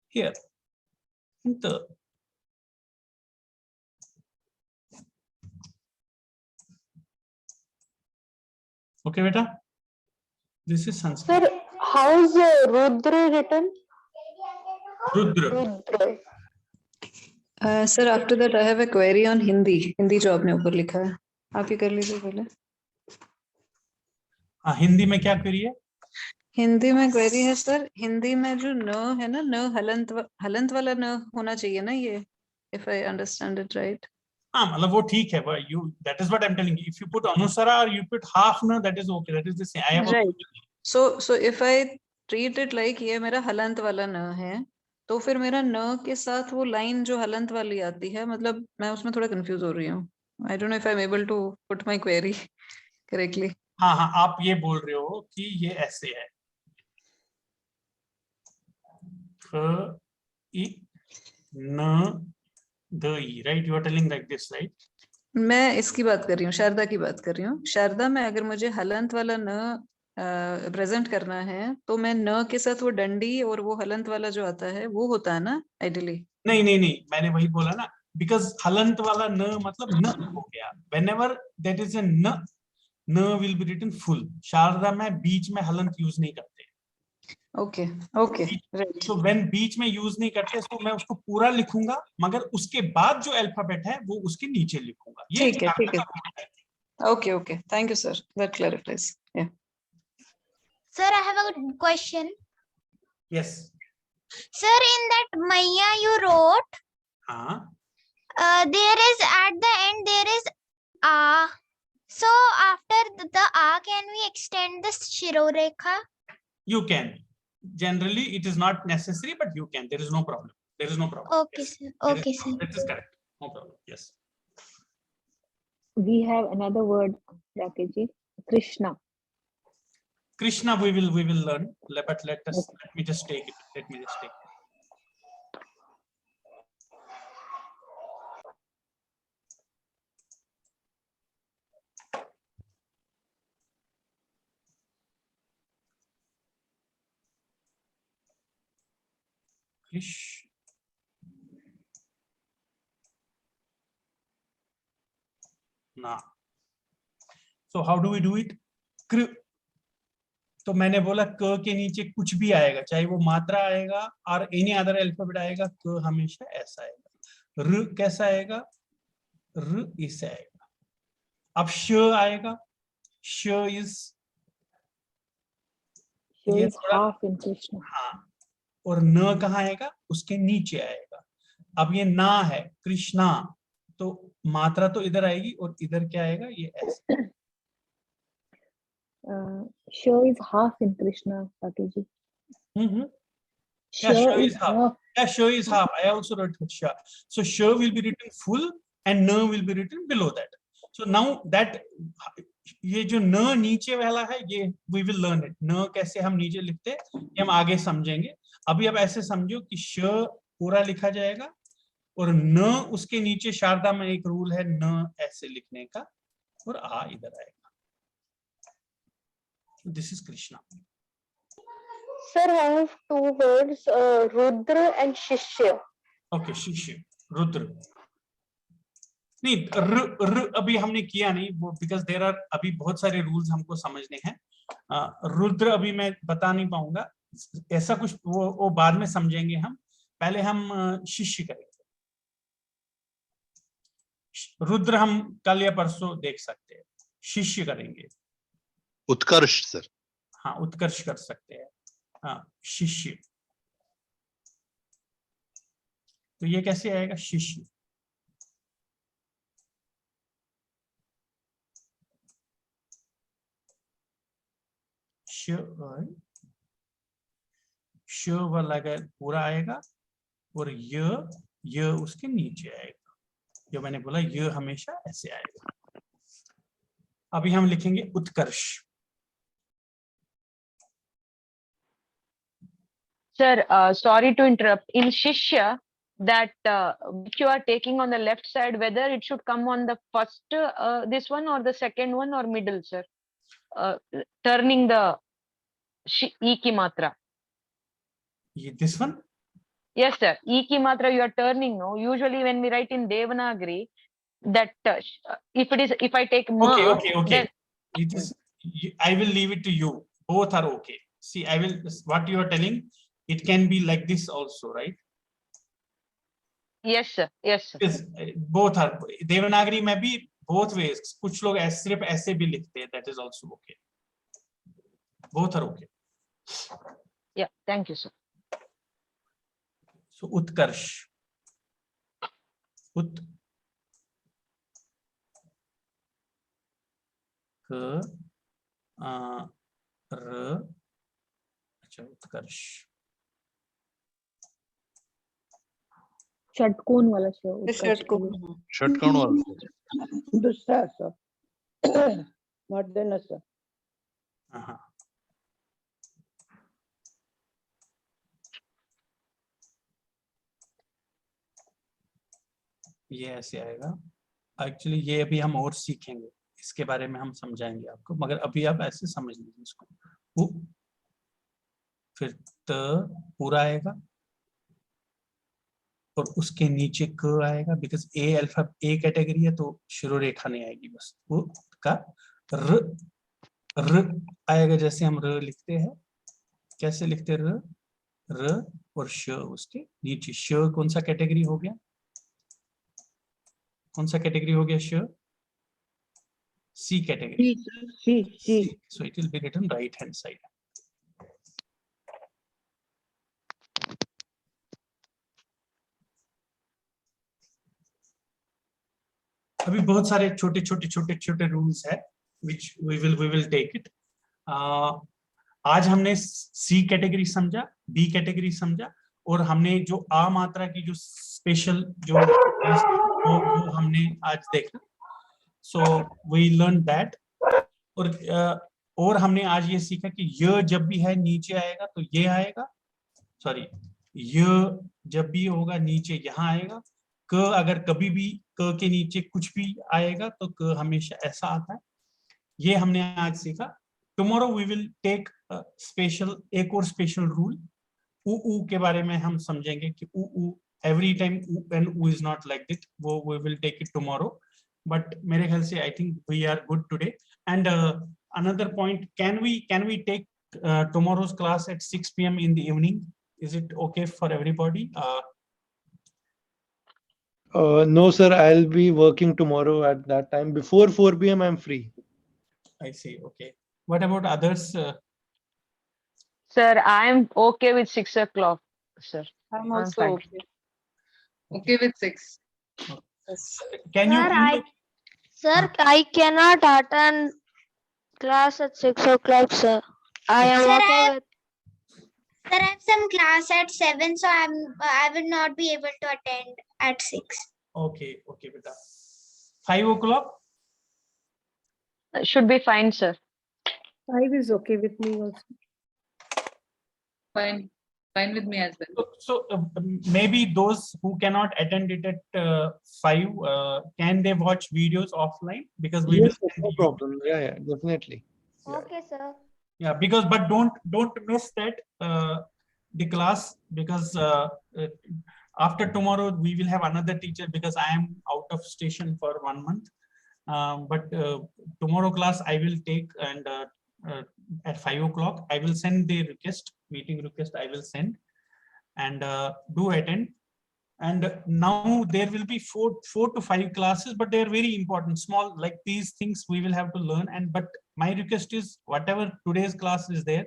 here. The. Okay, beta? This is Sanskrit. Sir, how is Rudra written? Rudra. Rudra. Sir after that I have a query on Hindi. Hindi जो आपने ऊपर लिखा है, आप ही कर लीजिए पहले. हाँ, हिंदी में क्या करिए? हिंदी में क्वेरी है सर, हिंदी में जो न है ना, न हलंत वाला न होना चाहिए ना ये, if I understand it right. हाँ, मतलब वो ठीक है. You, that is what I'm telling you. If you put anusara or you put half na, that is okay. That is the same. I have Right. So if I treat it like ये मेरा हलंत वाला न है, तो फिर मेरा न के साथ वो लाइन जो हलंत वाली आती है, मतलब मैं उसमें थोड़ा कंफ्यूज हो रही हूँ. I don't know if I'm able to put my query correctly. हाँ हाँ, आप ये बोल रहे हो कि ये ऐसे है. ख इ न द ई, right? You are telling like this, right? मैं इसकी बात कर रही हूँ, शारदा की बात कर रही हूँ. शारदा में अगर मुझे हलंत वाला न प्रेजेंट करना है, तो मैं न के साथ वो डंडी और वो हलंत वाला जो आता है वो होता है ना आइडियली. नहीं नहीं नहीं, मैंने वही बोला ना, बिकॉज हलंत वाला न मतलब न हो गया. व्हेनेवर दैट इज अ न will be written full. Sharada में बीच में हलंत यूज नहीं करते. Okay okay right. तो व्हेन बीच में यूज नहीं करते, तो मैं उसको पूरा लिखूंगा, मगर उसके बाद जो अल्फाबेट है वो उसके नीचे लिखूंगा. ये ठीक है ठीक है. Okay okay, thank you sir, that clarifies. या Sir, I have a question. Yes. Sir, in that Maya you wrote, हाँ, there is at the end there is a. So after the a, can we extend the Shirorekha? you can. Generally, it is not necessary, but you can. There is no problem. There is no problem. Okay, Yes. sir. There is Okay, no- sir. That is correct. No problem. Yes. We have another word, Rakesh ji. Krishna. Krishna, we will learn. But let me just take it. Let me just take it. Krish. ना. So how do we do it? कृ. तो मैंने बोला क के नीचे कुछ भी आएगा, चाहे वो मात्रा आएगा और एनी अदर अल्फाबेट आएगा, क हमेशा ऐसा आएगा. र कैसा आएगा? र इसे आएगा. अब श आएगा. श इज She ये is थोड़ा, half in Krishna. हाँ. और न कहाँ आएगा? उसके नीचे आएगा. अब ये ना है, कृष्णा, तो मात्रा तो इधर आएगी और इधर क्या आएगा? ये ऐसा. She is half in Krishna, Rakesh ji. Yeah, She sure is is half. half. Yeah, sure is half. I also wrote sure. So sure will be written full and न will be written below that. So now that ये जो न नीचे वाला है, ये we will learn it. न कैसे हम नीचे लिखते हैं, ये हम आगे समझेंगे. अभी अब ऐसे समझो कि श पूरा लिखा जाएगा और न उसके नीचे. शारदा में एक रूल है न ऐसे लिखने का और आ इधर आएगा. This is Krishna. Sir, I have two words, Rudra and Shishya. Okay, शिष्य, रुद्र. नहीं, र अभी हमने किया नहीं वो, बिकॉज देर आर अभी बहुत सारे रूल्स हमको समझने हैं. रुद्र अभी मैं बता नहीं पाऊंगा. ऐसा कुछ वो बाद में समझेंगे हम. पहले हम शिष्य करेंगे. रुद्र हम कल या परसों देख सकते हैं. शिष्य करेंगे. उत्कर्ष सर. हाँ, उत्कर्ष कर सकते हैं. हाँ, शिष्य. तो ये कैसे आएगा? शिष्य। श वाला अगर पूरा आएगा और य उसके नीचे आएगा। जो मैंने बोला य हमेशा ऐसे आएगा। अभी हम लिखेंगे उत्कर्ष। Sir, sorry to interrupt. In Shishya, that which you are taking on the left side, whether it should come on the first this one or the second one or middle, sir. Turning the E ki matra. This one? Yes, sir. E ki matra you are turning. No, usually when we write in Devanagari, that if I take ma, okay. then It is. I will leave it to you. Both are okay. See, I will. What you are telling, it can be like this also, right? yes, sir. Yes, sir. Yes, both are. Devanagari में भी both ways. कुछ लोग सिर्फ ऐसे भी लिखते हैं. That is also okay. Both are okay. Yeah. Thank you, sir. So utkarsh. Ut. K. R. अच्छा उत्कर्ष. षटकोण वाला उत्कर्ष के लिए। षटकोण वाला दूसरा सर मर्दन सर। ये ऐसे आएगा। एक्चुअली ये अभी हम और सीखेंगे, इसके बारे में हम समझाएंगे आपको, मगर अभी आप ऐसे समझ लीजिए इसको। वो फिर त पूरा आएगा और उसके नीचे क आएगा, because A alpha A category है तो शुरू रेखा नहीं आएगी, बस वो का र आएगा। जैसे हम र लिखते हैं, कैसे लिखते हैं? र और श उसके नीचे। श कौन सा कैटेगरी हो गया? कौन सा कैटेगरी हो गया? श C category. C. So it will be written right hand side. अभी बहुत सारे छोटे छोटे रूल्स है which we will take it. आज हमने सी कैटेगरी समझा, बी कैटेगरी समझा, और हमने जो आ मात्रा की जो स्पेशल जो वो हमने आज देखा. So we learned that. और हमने आज ये सीखा कि य जब भी है नीचे आएगा तो ये आएगा, सॉरी य जब भी होगा नीचे यहाँ आएगा। क अगर कभी भी क के नीचे कुछ भी आएगा तो क हमेशा ऐसा आता है। ये हमने आज सीखा। Tomorrow we will take special, एक और स्पेशल रूल ऊ के बारे में हम समझेंगे कि ऊ एवरी टाइम ऊ एंड ऊ इज नॉट लाइक दिट, वो we will take it tomorrow. But मेरे ख्याल से I think we are good today. And another point, can we take tomorrow's class at 6 p.m. in the evening? Is it okay for everybody? No sir, I'll be working tomorrow at that time. Before 4 p.m. I'm free. I see. Okay. What about others? Sir, I am okay with 6 o'clock, sir. I'm also fine. okay. Okay with 6. Yes. Can you? Sir, I cannot attend class at 6 o'clock, sir. I am Sir, okay with. Sir, I have some class at 7, so I will not be able to attend at 6. Okay, beta. 5 o'clock? Should be fine, sir. 5 is okay with me also. Fine with me as well. So maybe those who cannot attend it at 5, can they watch videos offline? Because we Yes, will sir, no problem. Yeah, definitely. Yeah. Okay, sir. Yeah, because but don't miss that the class, because after tomorrow we will have another teacher, because I am out of station for 1 month. But tomorrow class I will take, and at 5 o'clock I will send the meeting request I will send, and do attend. And now there will be 4 to 5 classes, but they are very important, small, like these things we will have to learn. And but my request is, whatever today's class is there,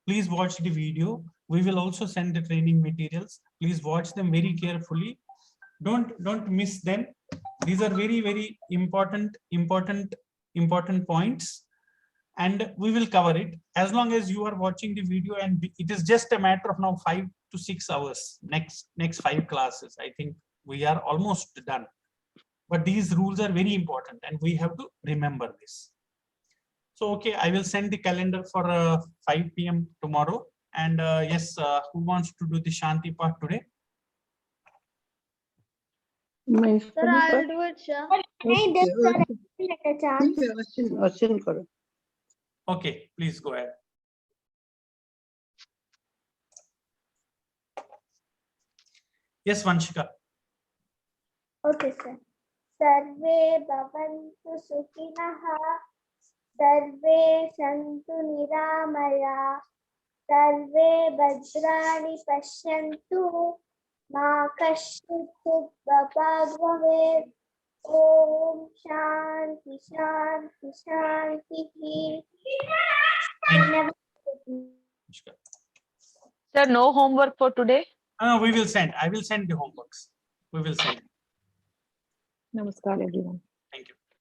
please watch the video. We will also send the training materials. Please watch them very carefully. Don't miss them. These are very important points, and we will cover it as long as you are watching the video. And it is just a matter of now 5 to 6 hours. Next 5 classes. I think we are almost done. But these rules are very important, and we have to remember this. So, okay, I will send the calendar for 5 p.m. tomorrow. And yes, who wants to do the Shanti part today? Sir, I'll do it, sir. Ashin karo. Okay, please go ahead. Yes, Vanshika. Okay, sir. Sarve bhavantu sukhinah, sarve santu niramaya, sarve bhadrani pashyantu, ma kashchit dupapad bhavet. Om Shanti Shanti Shanti. Vanshika. Sir, no homework for today. We will send. I will send the homeworks. We will send. Namaskar, everyone.